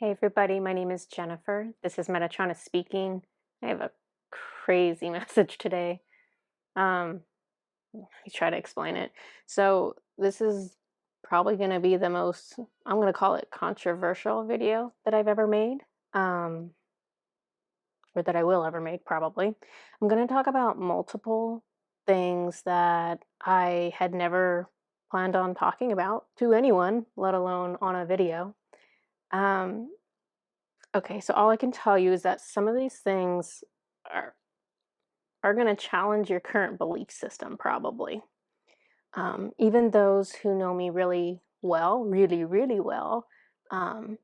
Hey everybody, my name is Jennifer. This is Metatron speaking. I have a crazy message today. Um, Let me try to explain it. So this is probably going to be the most, I'm going to call it controversial video that I've ever made, um, or that I will ever make probably. I'm going to talk about multiple things that I had never planned on talking about to anyone, let alone on a video. Um, Okay, so all I can tell you is that some of these things are are going to challenge your current belief system, probably. Even those who know me really well, really, really well, um,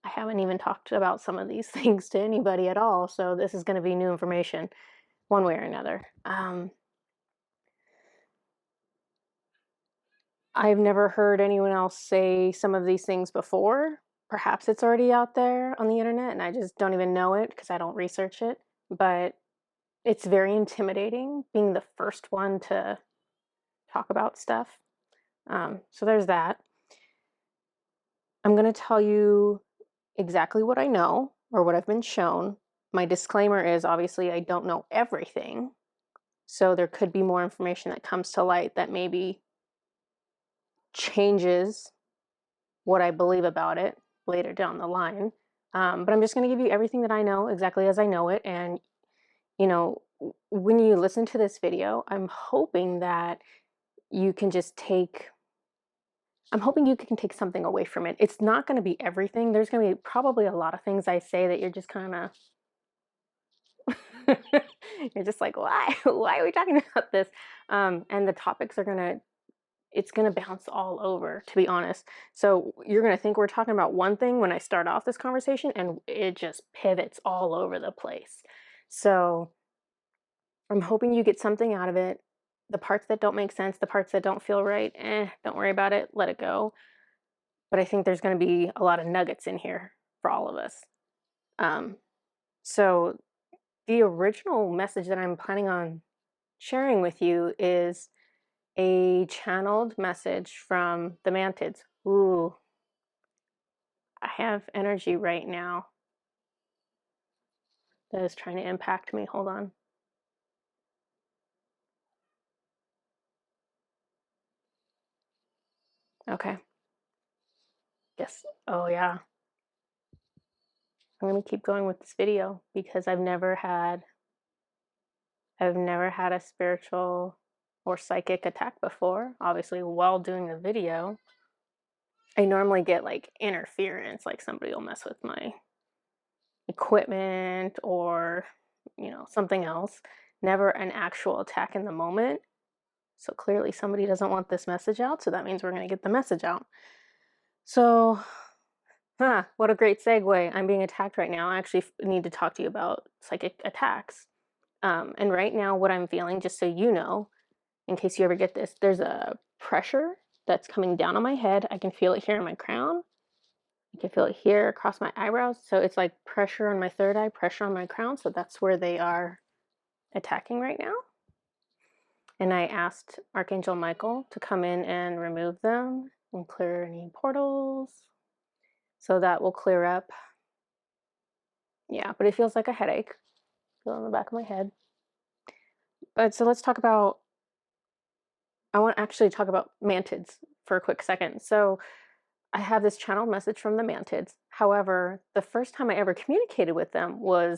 I haven't even talked about some of these things to anybody at all. So this is going to be new information, one way or another. I've never heard anyone else say some of these things before. Perhaps it's already out there on the internet, and I just don't even know it because I don't research it. But it's very intimidating being the first one to talk about stuff. So there's that. I'm going to tell you exactly what I know or what I've been shown. My disclaimer is obviously I don't know everything. So there could be more information that comes to light that maybe changes what I believe about it later down the line. But I'm just going to give you everything that I know exactly as I know it. And, you know, when you listen to this video, I'm hoping you can just take I'm hoping you can take something away from it. It's not going to be everything. There's going to be probably a lot of things I say that you're just kind of you're just like, why? Why are we talking about this? And the topics are it's gonna bounce all over, to be honest. So you're gonna think we're talking about one thing when I start off this conversation, and it just pivots all over the place. So I'm hoping you get something out of it. The parts that don't make sense, the parts that don't feel right, don't worry about it. Let it go. But I think there's going to be a lot of nuggets in here for all of us. Um, so the original message that I'm planning on sharing with you is a channeled message from the Mantids. Ooh, I have energy right now that is trying to impact me. Hold on. Okay. Yes. Oh yeah. I'm gonna keep going with this video because I've never had a spiritual or psychic attack before. Obviously, while doing the video, I normally get like interference, like somebody will mess with my equipment or, something else. Never an actual attack in the moment. So clearly somebody doesn't want this message out. So that means we're going to get the message out. So, what a great segue. I'm being attacked right now. I actually need to talk to you about psychic attacks. And right now, what I'm feeling, just so you know, in case you ever get this, there's a pressure that's coming down on my head. I can feel it here in my crown. You can feel it here across my eyebrows. So it's like pressure on my third eye, pressure on my crown. So that's where they are attacking right now. And I asked Archangel Michael to come in and remove them and clear any portals. So that will clear up. Yeah, but it feels like a headache. Feel in the back of my head. But so let's talk about, I want to actually talk about mantids for a quick second. So I have this channel message from the Mantids. However, the first time I ever communicated with them or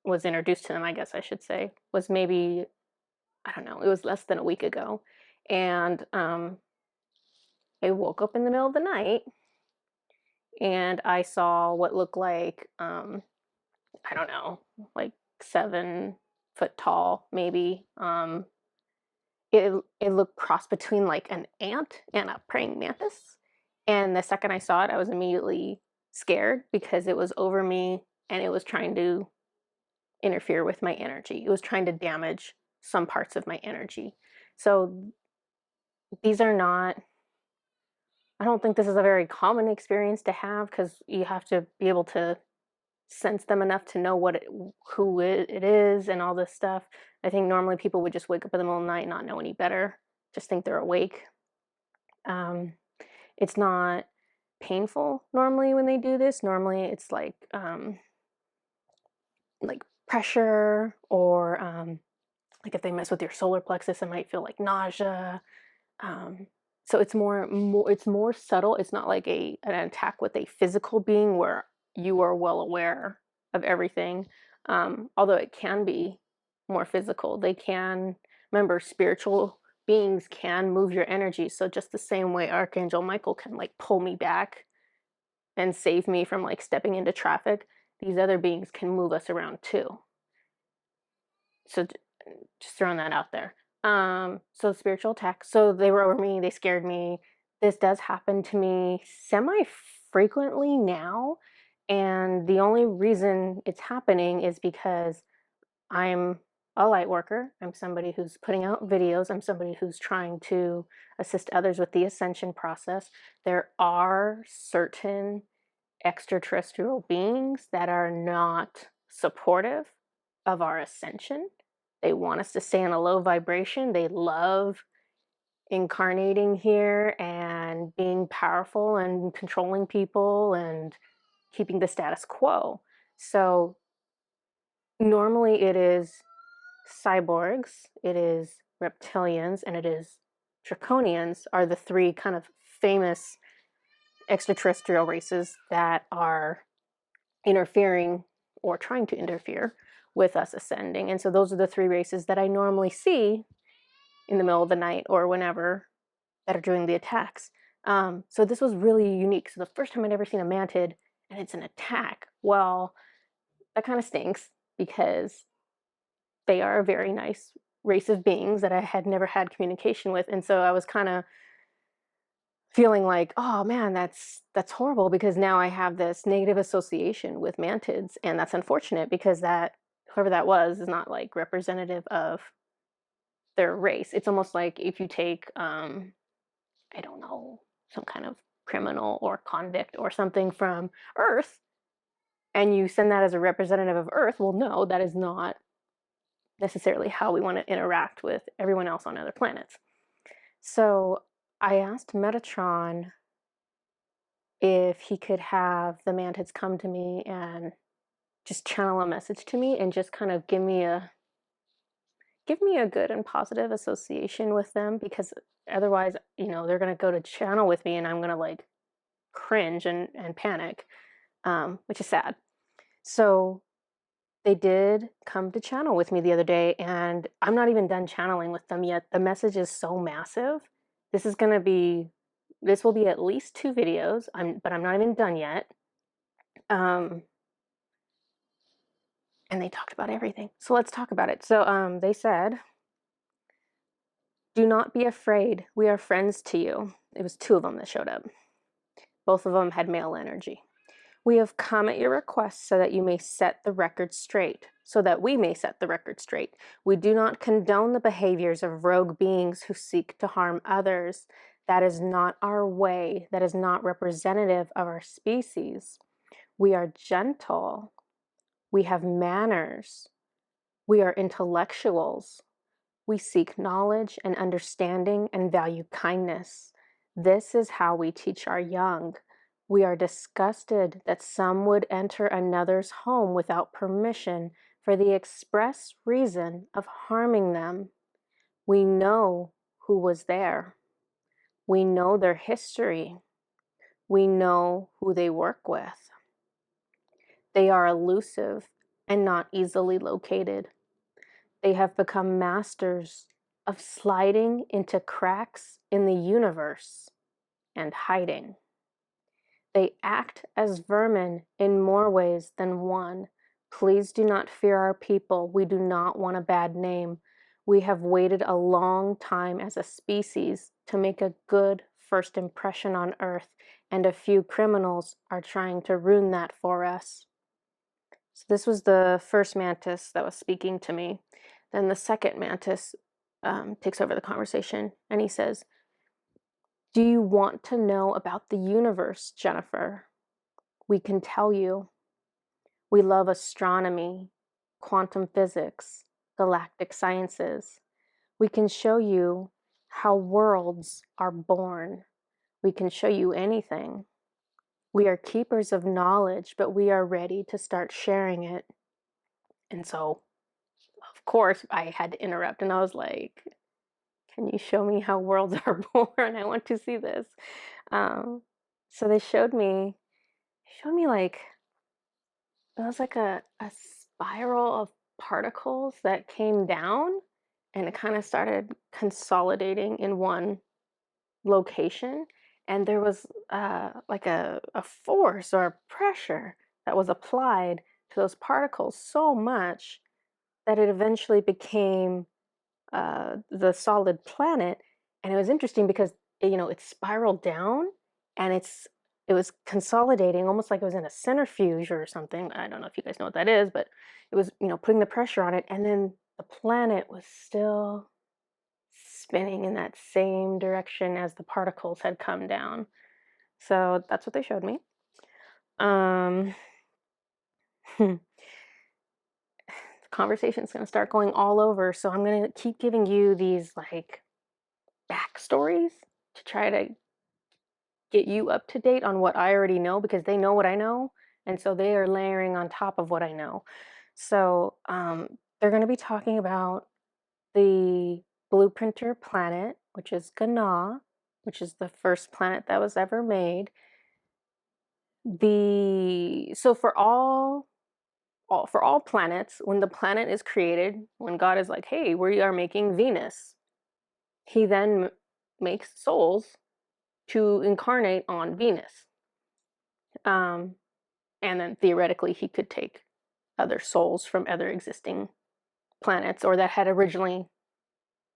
was introduced to them, I guess I should say, was maybe, I don't know, it was less than a week ago. And I woke up in the middle of the night and I saw what looked like, I don't know, like 7 foot tall, maybe. It looked cross between like an ant and a praying mantis. And the second I saw it, I was immediately scared because it was over me and it was trying to interfere with my energy. It was trying to damage some parts of my energy. So these are not, I don't think this is a very common experience to have because you have to be able to sense them enough to know who it is and all this stuff. I think normally people would just wake up in the middle of the night and not know any better, just think they're awake. It's not painful normally when they do this. Normally it's like pressure, or like if they mess with your solar plexus, it might feel like nausea. Um, so it's it's more subtle. It's not like an attack with a physical being where you are well aware of everything. Although it can be more physical. They can, remember, spiritual beings can move your energy. So just the same way Archangel Michael can like pull me back and save me from like stepping into traffic, these other beings can move us around too. So just throwing that out there. So spiritual attack. So they were over me, they scared me. This does happen to me semi frequently now. And the only reason it's happening is because I'm a light worker. I'm somebody who's putting out videos. I'm somebody who's trying to assist others with the ascension process. There are certain extraterrestrial beings that are not supportive of our ascension. They want us to stay in a low vibration. They love incarnating here and being powerful and controlling people and keeping the status quo. So normally it is cyborgs, it is reptilians, and it is draconians are the three kind of famous extraterrestrial races that are interfering or trying to interfere with us ascending. And so those are the three races that I normally see in the middle of the night or whenever that are doing the attacks. So this was really unique. So the first time I'd ever seen a mantid and it's an attack, well, that kind of stinks because they are a very nice race of beings that I had never had communication with. And so I was kind of feeling like, oh man, that's horrible, because now I have this negative association with mantids, and that's unfortunate because that whoever that was is not like representative of their race. It's almost like if you take I don't know, some kind of criminal or convict or something from Earth and you send that as a representative of Earth. Well, no, that is not necessarily how we want to interact with everyone else on other planets. So I asked Metatron if he could have the mantids come to me and just channel a message to me and just kind of give me a good and positive association with them, because otherwise, they're going to go to channel with me and I'm going to like cringe and panic, which is sad. So they did come to channel with me the other day, and I'm not even done channeling with them yet. The message is so massive. This will be at least 2 videos, but I'm not even done yet. And they talked about everything. So let's talk about it. So they said, "Do not be afraid. We are friends to you." It was 2 of them that showed up. Both of them had male energy. "We have come at your request so that you may set the record straight, so that we may set the record straight. We do not condone the behaviors of rogue beings who seek to harm others. That is not our way. That is not representative of our species. We are gentle. We have manners. We are intellectuals. We seek knowledge and understanding and value kindness. This is how we teach our young. We are disgusted that some would enter another's home without permission for the express reason of harming them. We know who was there. We know their history. We know who they work with. They are elusive and not easily located. They have become masters of sliding into cracks in the universe and hiding. They act as vermin in more ways than one. Please do not fear our people. We do not want a bad name. We have waited a long time as a species to make a good first impression on Earth, and a few criminals are trying to ruin that for us." So this was the first mantis that was speaking to me. Then the second mantis takes over the conversation, and he says, "Do you want to know about the universe, Jennifer? We can tell you. We love astronomy, quantum physics, galactic sciences. We can show you how worlds are born. We can show you anything. We are keepers of knowledge, but we are ready to start sharing it. And so, of course, I had to interrupt, and I was like, can you show me how worlds are born? I want to see this. Um, so they showed me like, it was like a spiral of particles that came down, and it kind of started consolidating in one location. And there was like a force or a pressure that was applied to those particles so much that it eventually became the solid planet. And it was interesting because it spiraled down, and it was consolidating almost like it was in a centrifuge or something. I don't know if you guys know what that is, but it was putting the pressure on it, and then the planet was still spinning in that same direction as the particles had come down. So that's what they showed me. The conversation's going to start going all over, so I'm going to keep giving you these like backstories to try to get you up to date on what I already know, because they know what I know, and so they are layering on top of what I know. So they're going to be talking about the blueprinter planet, which is Gana, which is the first planet that was ever made. So for all planets, when the planet is created, when God is like, hey, we are making Venus, he then makes souls to incarnate on Venus. And then theoretically he could take other souls from other existing planets, or that had originally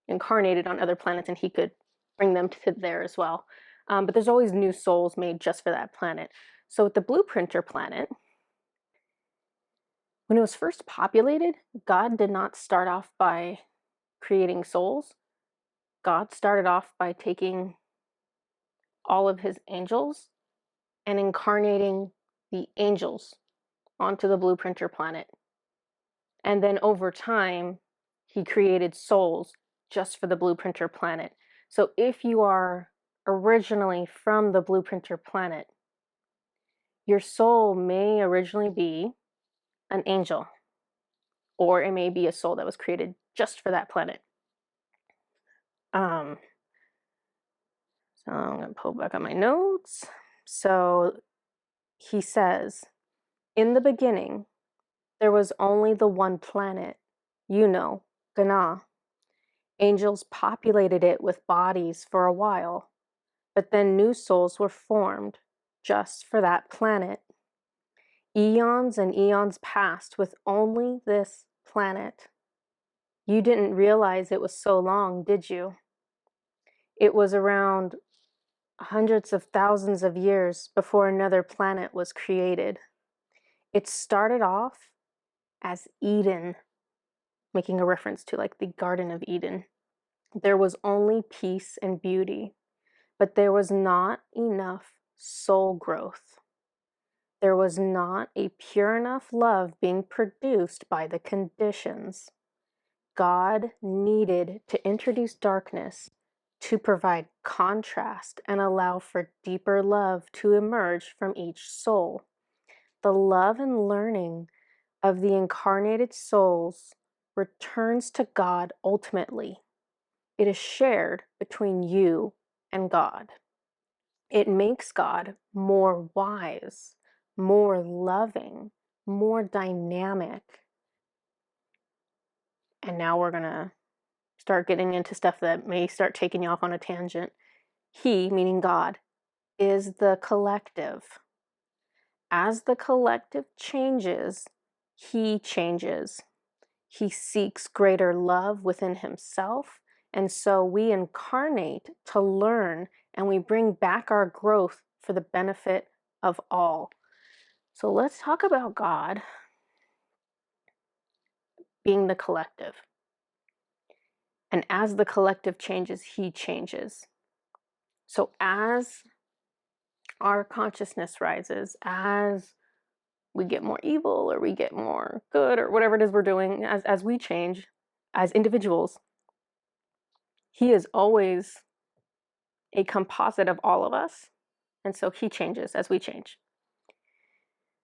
incarnated on other planets, and he could bring them to there as well. But there's always new souls made just for that planet. So with the blueprinter planet, when it was first populated, God did not start off by creating souls. God started off by taking all of his angels and incarnating the angels onto the blueprinter planet. And then over time, he created souls just for the blueprinter planet. So if you are originally from the blueprinter planet, your soul may originally be an angel, or it may be a soul that was created just for that planet. So I'm going to pull back on my notes. So he says, in the beginning, there was only the one planet, Gana. Angels populated it with bodies for a while, but then new souls were formed just for that planet. Eons and eons passed with only this planet. You didn't realize it was so long, did you? It was around hundreds of thousands of years before another planet was created. It started off as Eden, making a reference to like the Garden of Eden. There was only peace and beauty, but there was not enough soul growth. There was not a pure enough love being produced by the conditions. God needed to introduce darkness to provide contrast and allow for deeper love to emerge from each soul. The love and learning of the incarnated souls returns to God ultimately. It is shared between you and God. It makes God more wise, more loving, more dynamic. And now we're going to start getting into stuff that may start taking you off on a tangent. He, meaning God, is the collective. As the collective changes, he changes. He seeks greater love within himself, and so we incarnate to learn, and we bring back our growth for the benefit of all. So let's talk about God being the collective. And as the collective changes, he changes. So as our consciousness rises, as we get more evil or we get more good or whatever it is we're doing, as we change as individuals, he is always a composite of all of us. And so he changes as we change.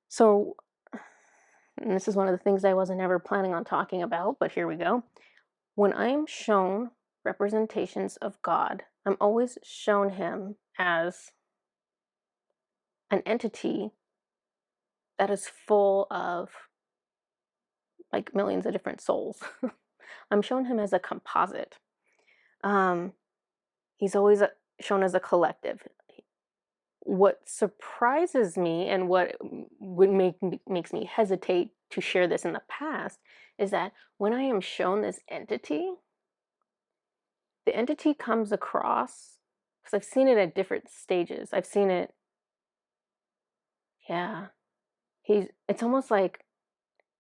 So, and this is one of the things I wasn't ever planning on talking about, but here we go. When I'm shown representations of God, I'm always shown him as an entity that is full of like millions of different souls. I'm shown him as a composite. Um, he's always shown as a collective. What surprises me and what would makes me hesitate to share this in the past is that when I am shown this entity, the entity comes across, because I've seen it at different stages. I've seen it, yeah. It's almost like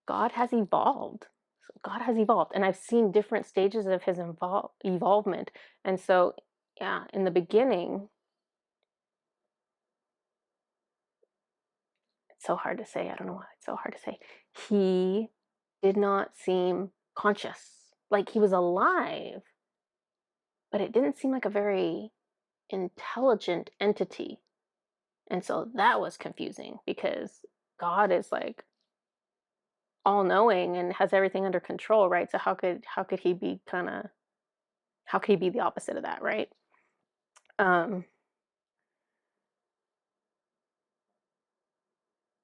God has evolved. God has evolved, and I've seen different stages of his evolvement. And so, yeah, in the beginning, it's so hard to say. I don't know why it's so hard to say. He did not seem conscious, like he was alive, but it didn't seem like a very intelligent entity. And so that was confusing because God is like all knowing and has everything under control, right? So how could he be how could he be the opposite of that, right? Um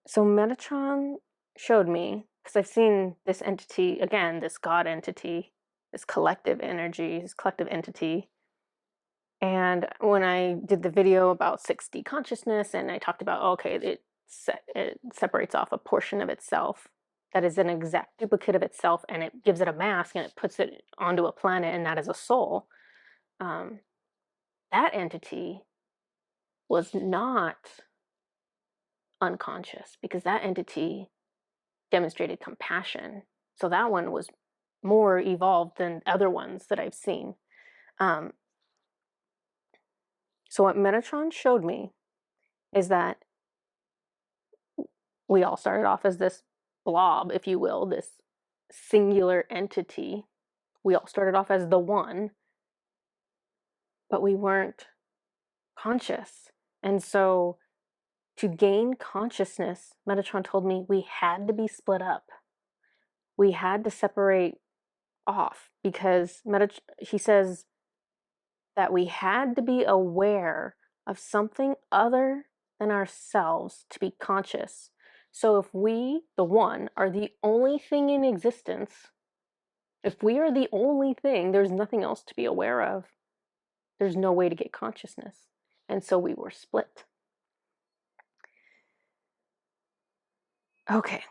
so Metatron showed me, because I've seen this entity again, this God entity, this collective energy, this collective entity. And when I did the video about 6D consciousness, and I talked about, okay, it separates off a portion of itself that is an exact duplicate of itself, and it gives it a mask and it puts it onto a planet, and that is a soul. Um, that entity was not unconscious because that entity demonstrated compassion. So that one was more evolved than other ones that I've seen. Um, so what Metatron showed me is that we all started off as this blob, if you will, this singular entity. We all started off as the one, but we weren't conscious. And so to gain consciousness, Metatron told me we had to be split up. We had to separate off because he says that we had to be aware of something other than ourselves to be conscious. So if we, the one, are the only thing in existence, if we are the only thing, there's nothing else to be aware of. There's no way to get consciousness. And so we were split. Okay.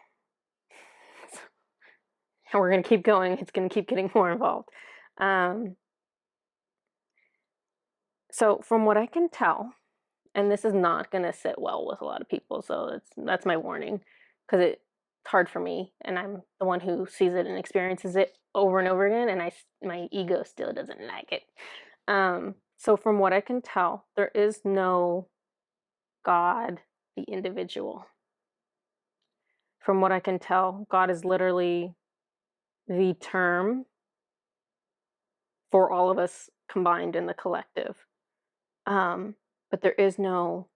And we're going to keep going. It's going to keep getting more involved. So from what I can tell, and this is not going to sit well with a lot of people, so that's my warning, because it's hard for me, and I'm the one who sees it and experiences it over and over again, and my ego still doesn't like it. So from what I can tell, there is no God, the individual. From what I can tell, God is literally the term for all of us combined in the collective. But there is no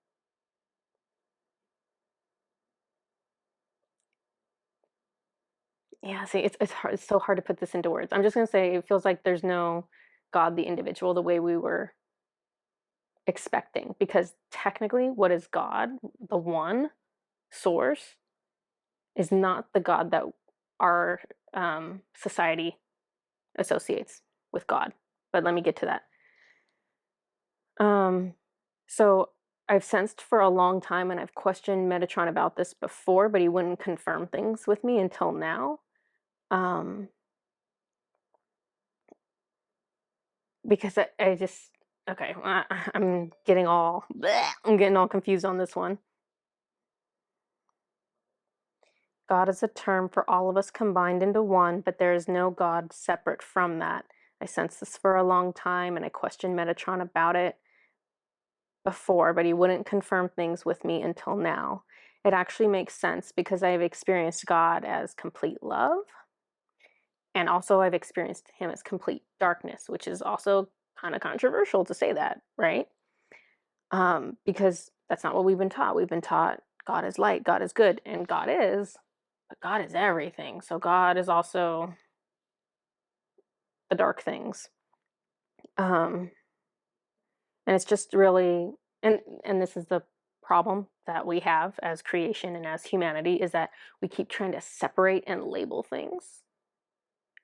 yeah, see, it's hard, it's so hard to put this into words. I'm just gonna say it feels like there's no God the individual the way we were expecting, because technically what is God, the one source, is not the God that our society associates with God. But let me get to that. So I've sensed for a long time, and I've questioned Metatron about this before, but he wouldn't confirm things with me until now. Because I just okay, I'm getting all bleh, I'm getting all confused on this one. God is a term for all of us combined into one, but there is no God separate from that. I sensed this for a long time, and I questioned Metatron about it before, but he wouldn't confirm things with me until now. It actually makes sense because I've experienced God as complete love, and also I've experienced him as complete darkness, which is also kind of controversial to say that, right? Because that's not what we've been taught. We've been taught God is light, God is good, and God is, but God is everything. So God is also the dark things. And it's just really, and this is the problem that we have as creation and as humanity, is that we keep trying to separate and label things,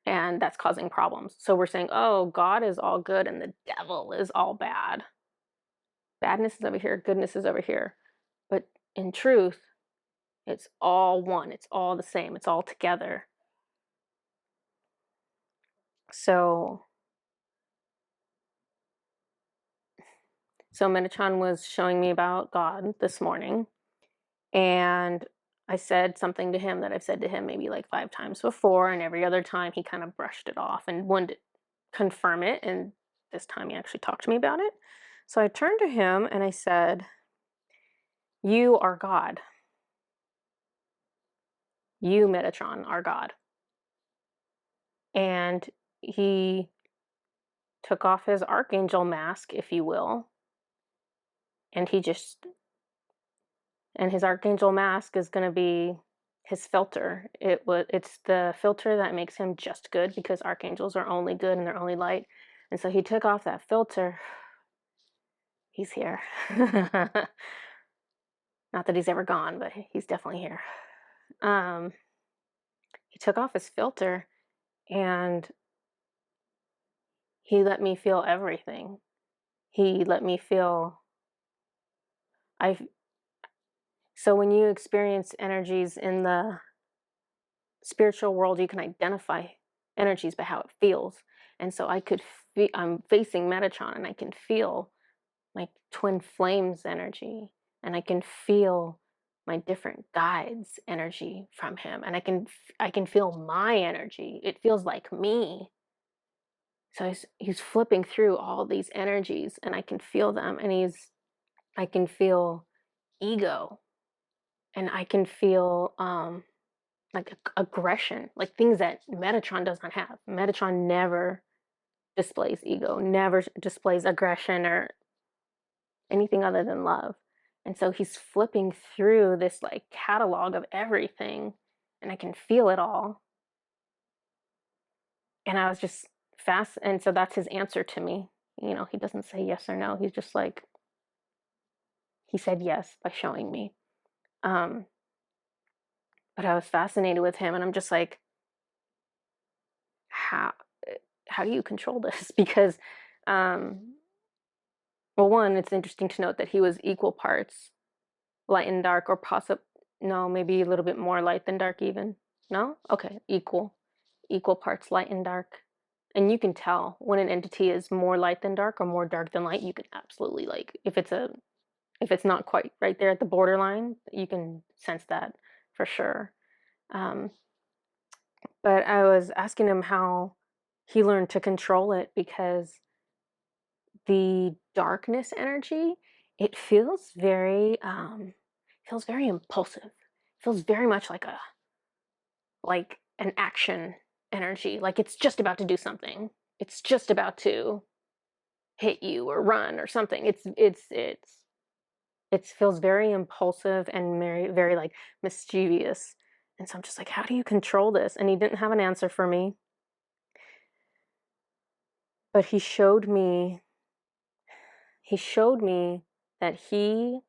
and that's causing problems. So we're saying, oh, God is all good and the devil is all bad. Badness is over here, goodness is over here. But in truth, it's all one, it's all the same, it's all together. So Metatron was showing me about God this morning, and I said something to him that I've said to him maybe like 5 times before, and every other time he kind of brushed it off and wanted to confirm it, and this time he actually talked to me about it. So I turned to him and I said, you are God. You, Metatron, are God. And he took off his archangel mask, if you will, and his archangel mask is going to be his filter. It's the filter that makes him just good, because archangels are only good and they're only light. And so he took off that filter. He's here. Not that he's ever gone, but he's definitely here. He took off his filter and he let me feel everything. He let me feel so when you experience energies in the spiritual world, you can identify energies by how it feels. And so I'm facing Metatron and I can feel my twin flames energy, and I can feel my different guides energy from him, and I can feel my energy. It feels like me. So he's flipping through all these energies and I can feel them, and I can feel ego, and I can feel like aggression, like things that Metatron does not have. Metatron never displays ego, never displays aggression or anything other than love. And so he's flipping through this like catalog of everything, and I can feel it all. And I was just fast. And so that's his answer to me. You know, he doesn't say yes or no. He's just like, he said yes by showing me. But I was fascinated with him, and I'm just like, how do you control this? Because well, one, it's interesting to note that he was equal parts light and dark, or no, maybe a little bit more light than dark even. No? Okay, equal parts light and dark. And you can tell when an entity is more light than dark or more dark than light. You can absolutely, like, if it's not quite right there at the borderline, you can sense that for sure. But I was asking him how he learned to control it, because the darkness energy, it feels very impulsive. It feels very much like an action energy, like it's just about to do something. It's just about to hit you or run or something. It feels very impulsive and very, very like mischievous. And so I'm just like, how do you control this? And he didn't have an answer for me. But he showed me that this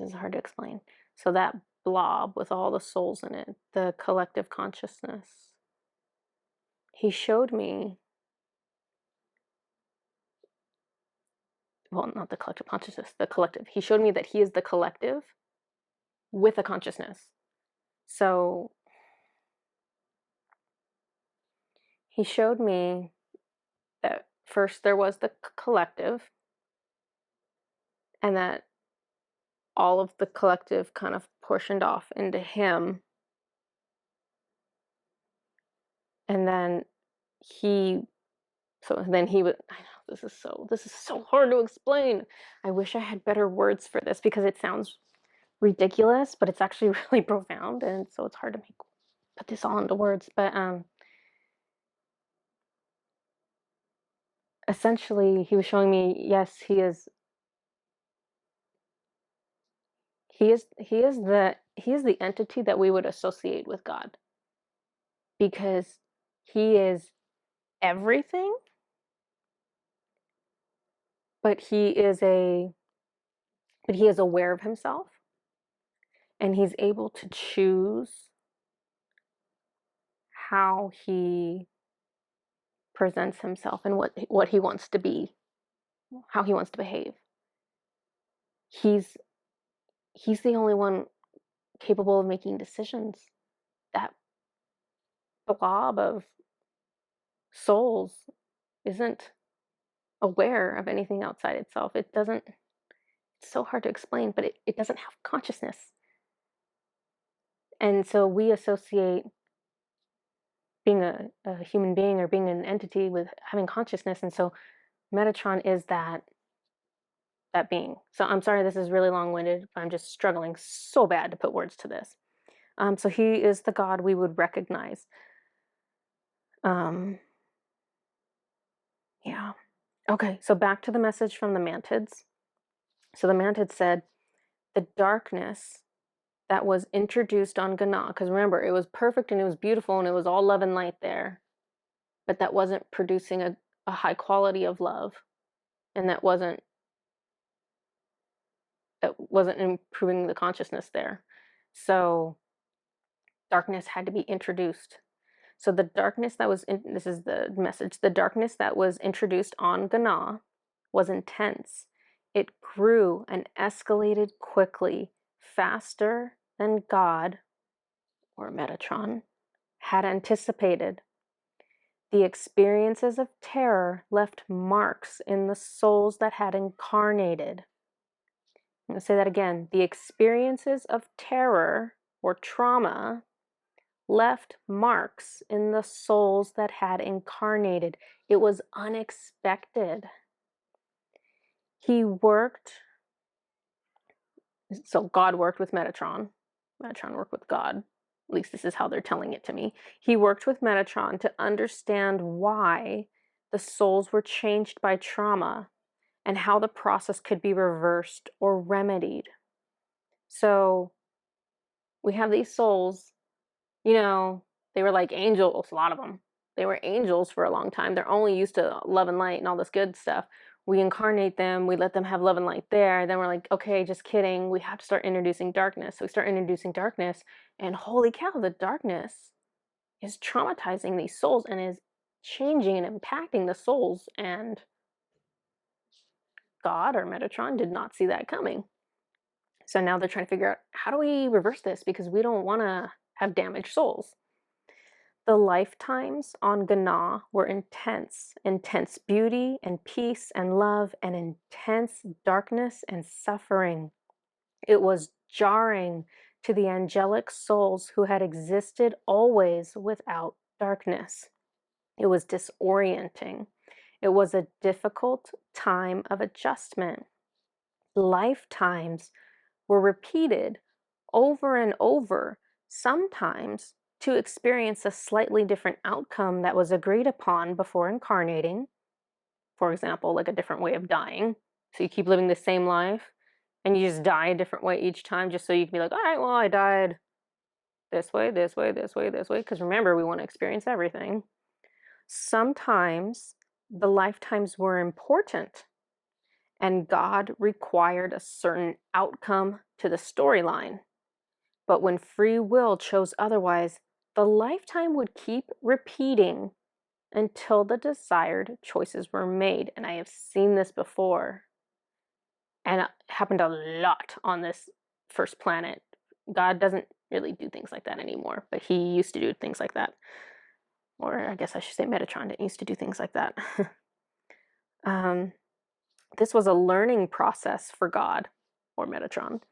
is hard to explain. So that blob with all the souls in it, the collective consciousness, he showed me, well, not the collective consciousness, the collective. He showed me that he is the collective with a consciousness. So he showed me that first there was the collective, and that all of the collective kind of portioned off into him. And then he would, I know this is so hard to explain. I wish I had better words for this, because it sounds ridiculous, but it's actually really profound, and so it's hard to put this all into words. But essentially he was showing me, yes, he is He is the entity that we would associate with God, because he is everything, but he is aware of himself, and he's able to choose how he presents himself and what he wants to be, how he wants to behave. He's the only one capable of making decisions. That blob of souls isn't aware of anything outside itself. It's so hard to explain, but it doesn't have consciousness. And so we associate being a human being or being an entity with having consciousness. And so Metatron is that being. So I'm sorry this is really long-winded, but I'm just struggling so bad to put words to this. So he is the God we would recognize. Yeah. Okay, so back to the message from the Mantids. So the Mantids said, the darkness that was introduced on Gana, because remember, it was perfect and it was beautiful and it was all love and light there, but that wasn't producing a high quality of love, and that wasn't improving the consciousness there. So darkness had to be introduced. So the darkness that was this is the message. The darkness that was introduced on Gana was intense. It grew and escalated quickly, faster than God, or Metatron, had anticipated. The experiences of terror left marks in the souls that had incarnated. I'm going to say that again. The experiences of terror or trauma left marks in the souls that had incarnated. It was unexpected. He worked, so God worked with Metatron. Metatron worked with God. At least this is how they're telling it to me. He worked with Metatron to understand why the souls were changed by trauma and how the process could be reversed or remedied. So we have these souls, they were like angels, a lot of them. They were angels for a long time. They're only used to love and light and all this good stuff. We incarnate them, we let them have love and light there. Then we're like, okay, just kidding. We have to start introducing darkness. So we start introducing darkness, and holy cow, the darkness is traumatizing these souls and is changing and impacting the souls. And God or Metatron did not see that coming. So now they're trying to figure out, how do we reverse this? Because we don't want to have damaged souls. The lifetimes on Gana were intense beauty and peace and love, and intense darkness and suffering. It was jarring to the angelic souls who had existed always without darkness. It was disorienting. It was a difficult time of adjustment. Lifetimes were repeated over and over, sometimes to experience a slightly different outcome that was agreed upon before incarnating. For example, like a different way of dying. So you keep living the same life and you just die a different way each time, just so you can be like, all right, well, I died this way, this way, this way, this way. Because remember, we want to experience everything. Sometimes the lifetimes were important and God required a certain outcome to the storyline. But when free will chose otherwise, the lifetime would keep repeating until the desired choices were made. And I have seen this before. And it happened a lot on this first planet. God doesn't really do things like that anymore, but he used to do things like that. Or I guess I should say Metatron didn't used to do things like that. This was a learning process for God, or Metatron.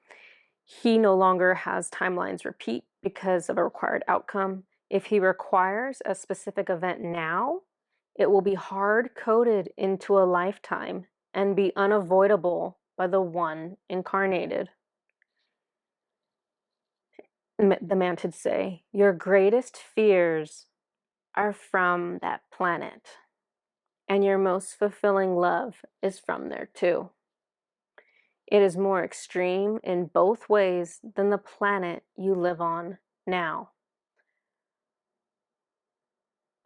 He no longer has timelines repeat because of a required outcome. If he requires a specific event now, it will be hard-coded into a lifetime and be unavoidable by the one incarnated. The Mantids say, your greatest fears are from that planet, and your most fulfilling love is from there too. It is more extreme in both ways than the planet you live on now.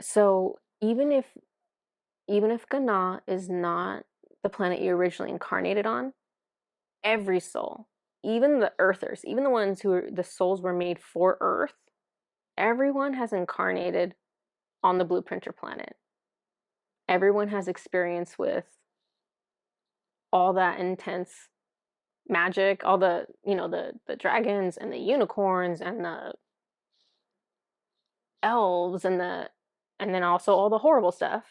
So even if Gana is not the planet you originally incarnated on, every soul, even the earthers, even the ones who are the souls were made for Earth, everyone has incarnated on the blueprinter planet. Everyone has experience with all that intense magic, all the, the dragons and the unicorns and the elves and then also all the horrible stuff.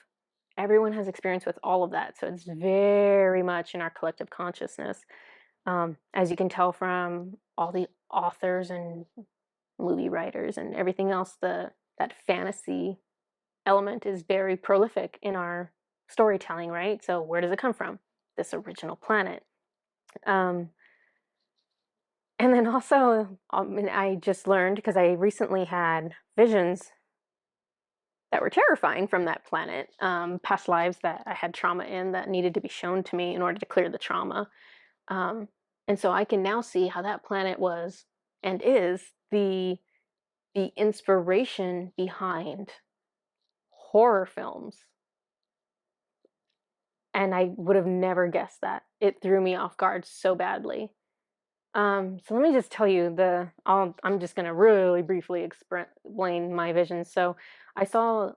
Everyone has experience with all of that, so it's very much in our collective consciousness. As you can tell from all the authors and movie writers and everything else, that fantasy element is very prolific in our storytelling, right? So where does it come from? This original planet. And then also, I just learned, because I recently had visions that were terrifying from that planet, past lives that I had trauma in that needed to be shown to me in order to clear the trauma. Um, and so I can now see how that planet was and is the inspiration behind horror films. And I would have never guessed that. It threw me off guard so badly. So let me just tell you I'm just gonna really briefly explain my vision. So I saw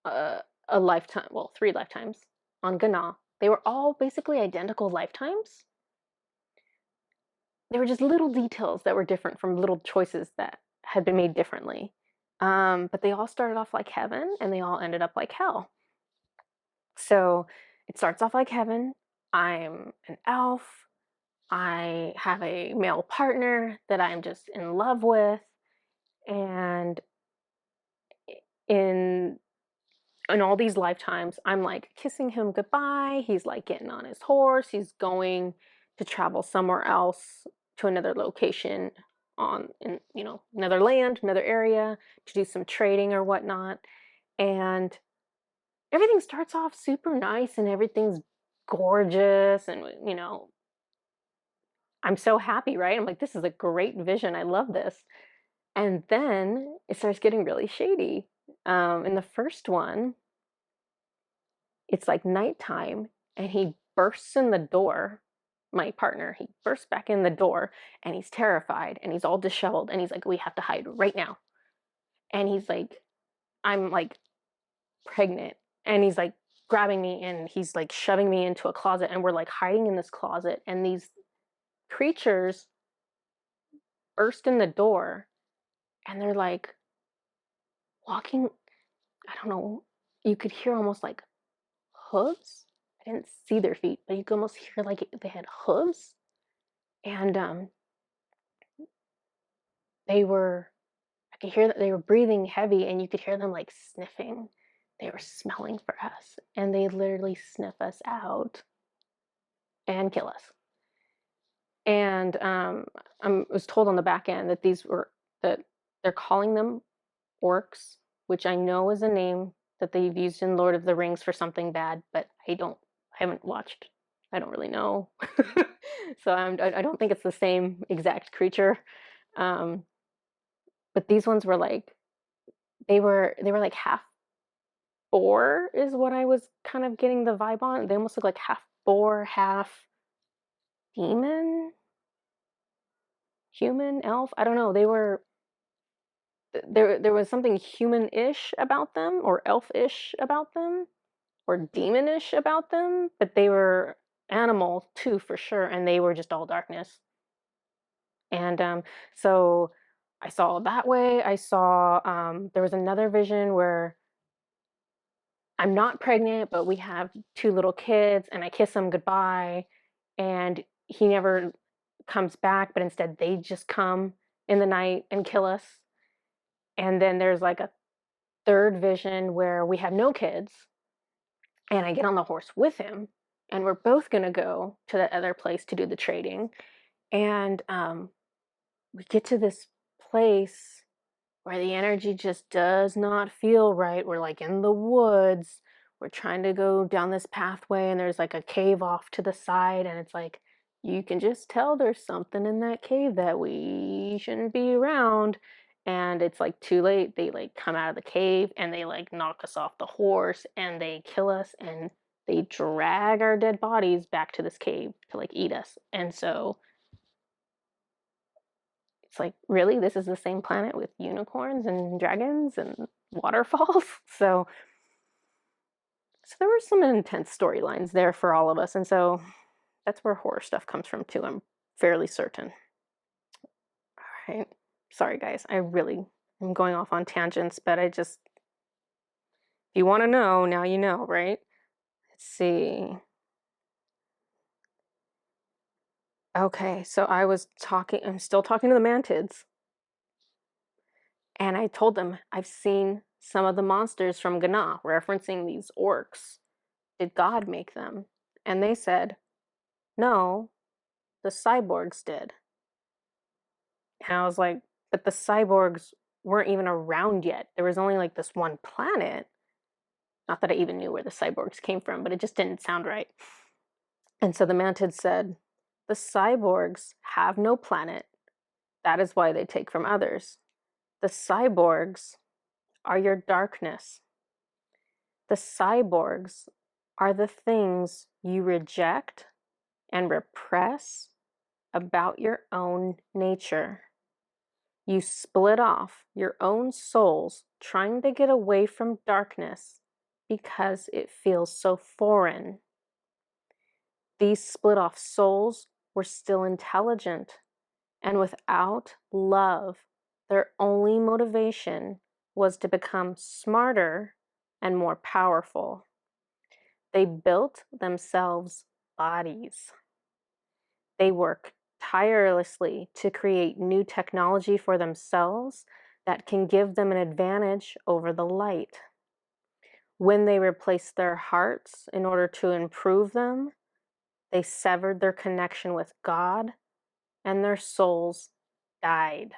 a lifetime, well, 3 lifetimes on Gana. They were all basically identical lifetimes. They were just little details that were different from little choices that had been made differently. But they all started off like heaven and they all ended up like hell. So it starts off like heaven. I'm an elf. I have a male partner that I'm just in love with. And in in all these lifetimes, I'm like kissing him goodbye. He's like getting on his horse. He's going to travel somewhere else, to another location in another land, another area, to do some trading or whatnot. And everything starts off super nice and everything's gorgeous, and I'm so happy, right? I'm like, this is a great vision. I love this. And then it starts getting really shady. In the first one, it's like nighttime and he bursts in the door. My partner, he bursts back in the door and he's terrified and he's all disheveled and he's like, we have to hide right now. And he's like, I'm like pregnant, and he's like grabbing me and he's like shoving me into a closet, and we're like hiding in this closet, and these creatures burst in the door and they're like walking. I don't know, you could hear almost like hooves. I didn't see their feet, but you could almost hear like they had hooves. And they were, I could hear that they were breathing heavy, and you could hear them like sniffing. They were smelling for us, and they literally sniff us out and kill us. And I was told on the back end that that they're calling them orcs, which I know is a name that they've used in Lord of the Rings for something bad, but I haven't watched. I don't really know. So I don't think it's the same exact creature. Um, but these ones were like, they were like half boar is what I was kind of getting the vibe on. They almost look like half boar, half demon, human, elf. I don't know. There was something human-ish about them, or elf-ish about them, or demonish about them, but they were animal too, for sure, and they were just all darkness. And so I saw that way. I saw there was another vision where I'm not pregnant, but we have 2 little kids, and I kiss him goodbye, and he never comes back, but instead they just come in the night and kill us. And then there's like a third vision where we have no kids, and I get on the horse with him, and we're both gonna go to that other place to do the trading. And we get to this place where the energy just does not feel right. We're like in the woods. We're trying to go down this pathway, and there's like a cave off to the side, and it's like you can just tell there's something in that cave that we shouldn't be around. And it's like too late. They like come out of the cave and they like knock us off the horse and they kill us and they drag our dead bodies back to this cave to like eat us. And so it's like, really? This is the same planet with unicorns and dragons and waterfalls? So there were some intense storylines there for all of us. And so that's where horror stuff comes from too, I'm fairly certain. All right. Sorry, guys. I really am going off on tangents, but if you want to know, now you know, right? Let's see. Okay, so I'm still talking to the Mantids. And I told them, I've seen some of the monsters from Gana, referencing these orcs. Did God make them? And they said, no, the cyborgs did. And I was like, but the cyborgs weren't even around yet. There was only like this one planet. Not that I even knew where the cyborgs came from, but it just didn't sound right. And so the Mantid said, the cyborgs have no planet. That is why they take from others. The cyborgs are your darkness. The cyborgs are the things you reject and repress about your own nature. You split off your own souls trying to get away from darkness because it feels so foreign. These split off souls were still intelligent, and without love, their only motivation was to become smarter and more powerful. They built themselves bodies. They work tirelessly to create new technology for themselves that can give them an advantage over the light. When they replaced their hearts in order to improve them, they severed their connection with God and their souls died.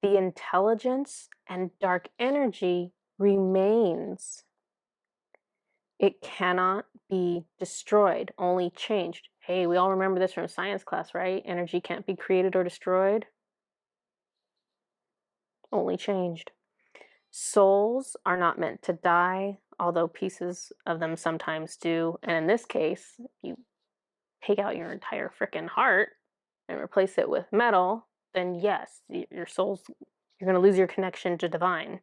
The intelligence and dark energy remains. It cannot be destroyed, only changed. Hey, we all remember this from science class, right? Energy can't be created or destroyed, only changed. Souls are not meant to die, although pieces of them sometimes do. And in this case, you take out your entire freaking heart and replace it with metal, then yes, your soul's, you're going to lose your connection to divine.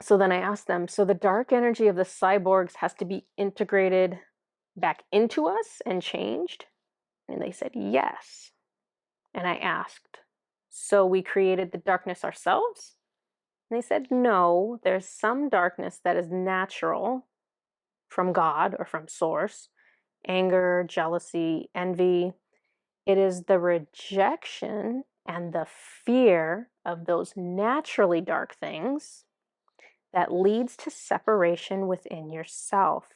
So then I asked them, so the dark energy of the cyborgs has to be integrated back into us and changed? And they said, yes. And I asked, so we created the darkness ourselves? And they said, no, there's some darkness that is natural from God or from source. Anger, jealousy, envy. It is the rejection and the fear of those naturally dark things that leads to separation within yourself.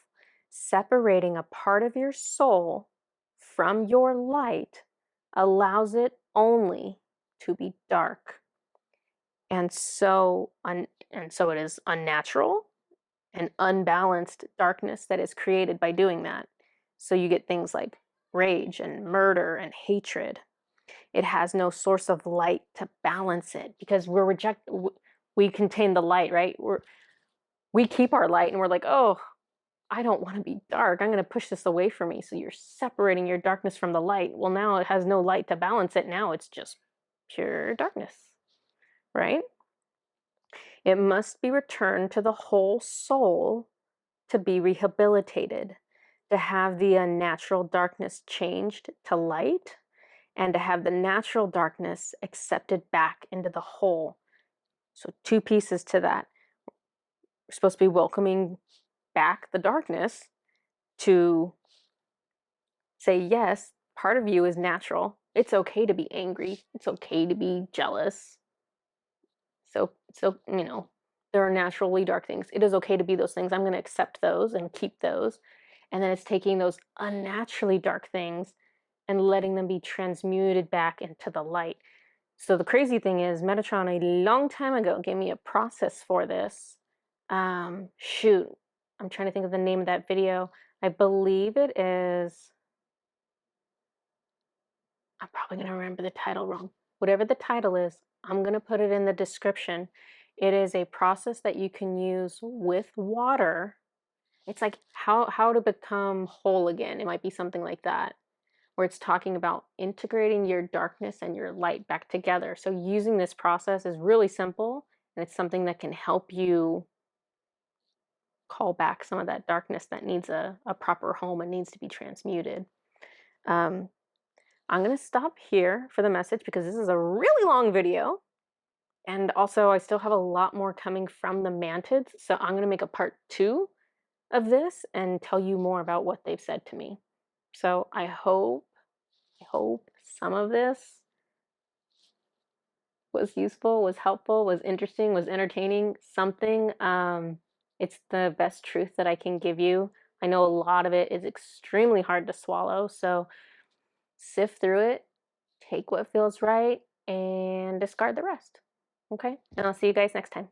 Separating a part of your soul from your light allows it only to be dark. And so it is unnatural and unbalanced darkness that is created by doing that. So you get things like rage and murder and hatred. It has no source of light to balance it because we contain the light, right? We keep our light and we're like, oh, I don't want to be dark. I'm going to push this away from me. So you're separating your darkness from the light. Well, now it has no light to balance it. Now it's just pure darkness, right? It must be returned to the whole soul to be rehabilitated, to have the unnatural darkness changed to light, and to have the natural darkness accepted back into the whole. So two pieces to that. We're supposed to be welcoming back the darkness to say, yes, part of you is natural. It's okay to be angry. It's okay to be jealous. So there are naturally dark things. It is okay to be those things. I'm going to accept those and keep those. And then it's taking those unnaturally dark things and letting them be transmuted back into the light. So the crazy thing is, Metatron a long time ago gave me a process for this. I'm trying to think of the name of that video. I believe it is, I'm probably going to remember the title wrong. Whatever the title is, I'm going to put it in the description. It is a process that you can use with water. It's like how to become whole again. It might be something like that, where it's talking about integrating your darkness and your light back together. So using this process is really simple, and it's something that can help you call back some of that darkness that needs a proper home and needs to be transmuted. Um, I'm going to stop here for the message because this is a really long video. And also, I still have a lot more coming from the Mantids. So I'm going to make a part 2 of this and tell you more about what they've said to me. So I hope some of this was useful, was helpful, was interesting, was entertaining, something. It's the best truth that I can give you. I know a lot of it is extremely hard to swallow, so sift through it, take what feels right, and discard the rest. Okay? And I'll see you guys next time.